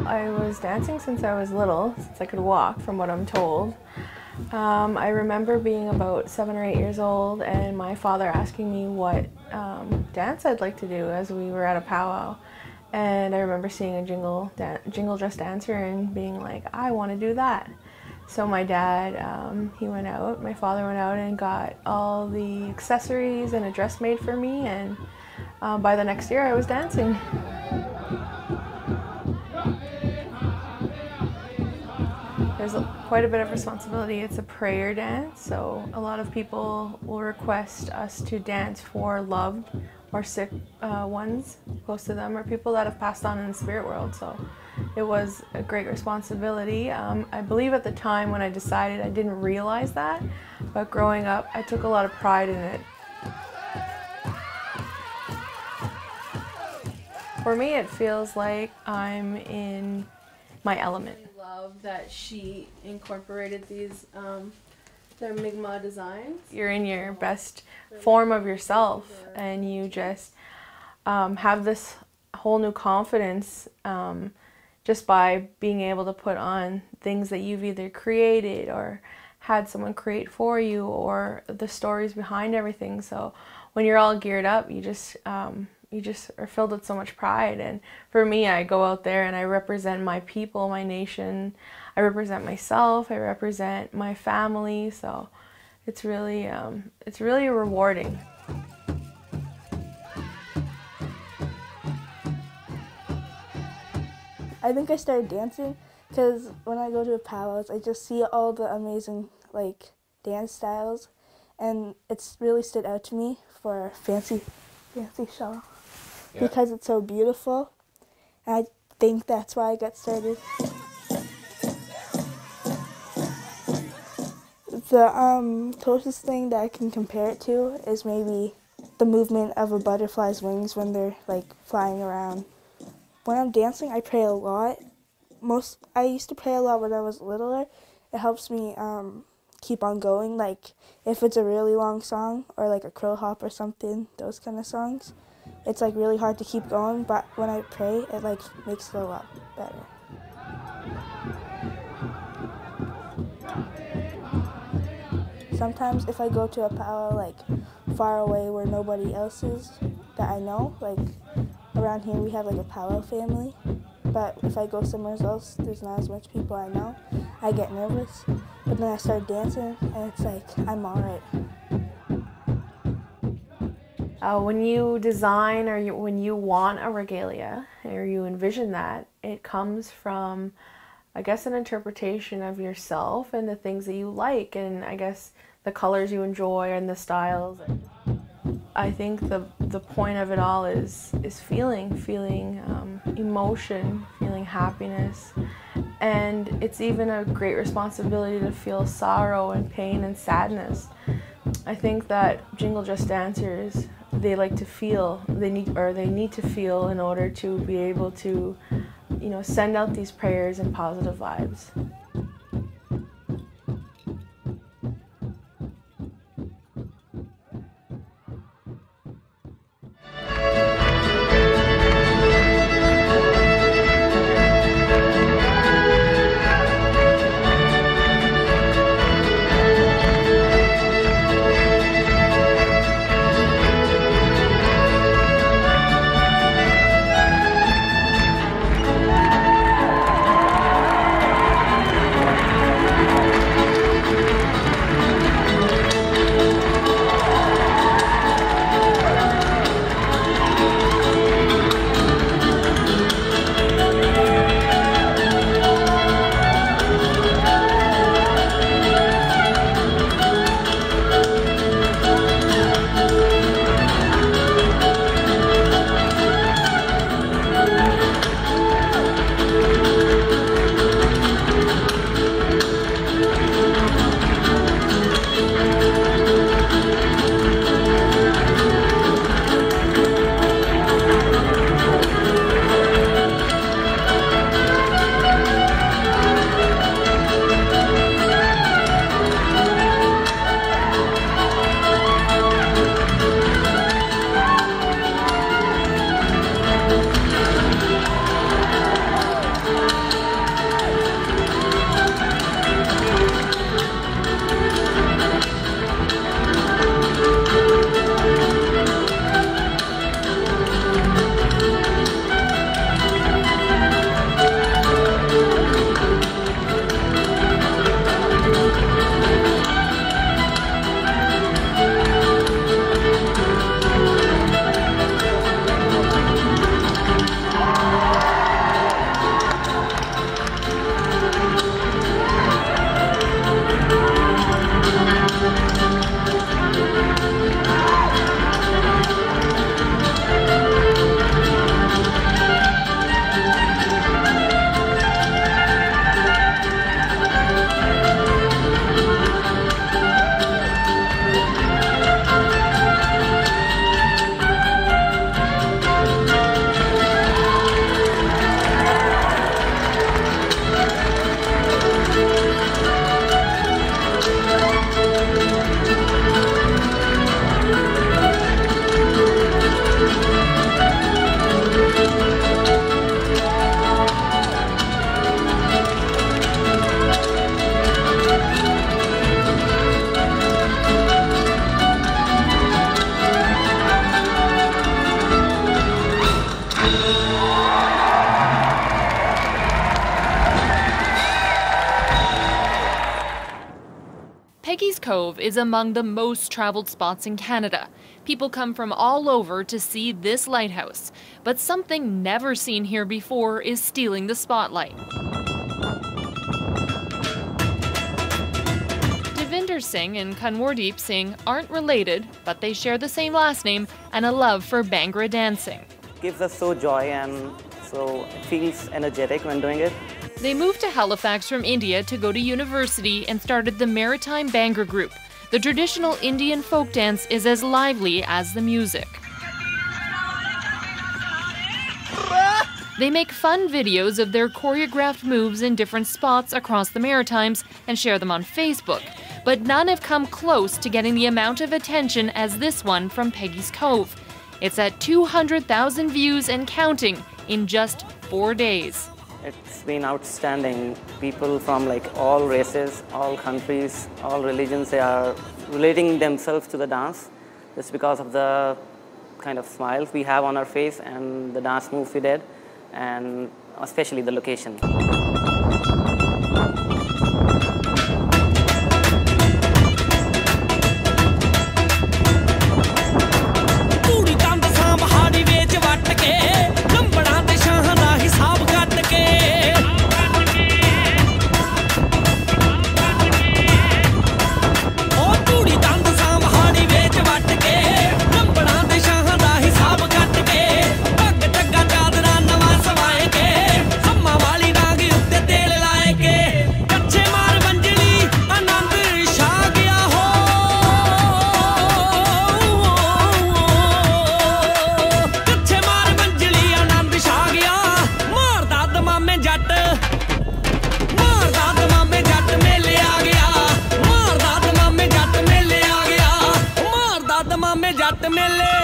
I was dancing since I was little, since I could walk, from what I'm told. I remember being about 7 or 8 years old and my father asking me what dance I'd like to do as we were at a powwow. And I remember seeing a jingle dress dancer and being like, I want to do that. So my dad, my father went out and got all the accessories and a dress made for me, and by the next year I was dancing. There's quite a bit of responsibility. It's a prayer dance, so a lot of people will request us to dance for loved or sick ones close to them, or people that have passed on in the spirit world. So it was a great responsibility. I believe at the time when I decided, I didn't realize that, but growing up I took a lot of pride in it. For me, it feels like I'm in my element. I love that she incorporated these the Mi'kmaq designs. You're in your best form of yourself, and you just have this whole new confidence just by being able to put on things that you've either created or had someone create for you, or the stories behind everything. So when you're all geared up, you just are filled with so much pride. And for me, I go out there and I represent my people, my nation. I represent myself. I represent my family. So it's really rewarding. I think I started dancing because when I go to powwows, I just see all the amazing dance styles, and it's really stood out to me for fancy shawl. Yeah. Because it's so beautiful. And I think that's why I got started. The closest thing that I can compare it to is maybe the movement of a butterfly's wings when they're flying around. When I'm dancing, I pray a lot. I used to pray a lot when I was littler. It helps me keep on going. If it's a really long song or a crow hop or something, those kind of songs, it's really hard to keep going. But when I pray, it makes it a lot better. Sometimes if I go to a powwow far away where nobody else is that I know, around here we have a powwow family, but if I go somewhere else there's not as much people I know, I get nervous, but then I start dancing and it's I'm alright. When you design or when you want a regalia or you envision that, it comes from, I guess, an interpretation of yourself and the things that you like, and I guess the colors you enjoy and the styles. I think the point of it all is feeling emotion, feeling happiness, and it's even a great responsibility to feel sorrow and pain and sadness. I think that jingle dress dancers, they like to feel, they need to feel in order to be able to, send out these prayers and positive vibes. Cove is among the most traveled spots in Canada. People come from all over to see this lighthouse, but something never seen here before is stealing the spotlight. Devinder Singh and Kanwardeep Singh aren't related, but they share the same last name and a love for Bhangra dancing. It gives us so joy and so it feels energetic when doing it. They moved to Halifax from India to go to university and started the Maritime Bhangra Group. The traditional Indian folk dance is as lively as the music. They make fun videos of their choreographed moves in different spots across the Maritimes and share them on Facebook. But none have come close to getting the amount of attention as this one from Peggy's Cove. It's at 200,000 views and counting in just 4 days. It's been outstanding. People from like all races, all countries, all religions, they are relating themselves to the dance just because of the kind of smiles we have on our face and the dance moves we did, and especially the location. जट मेले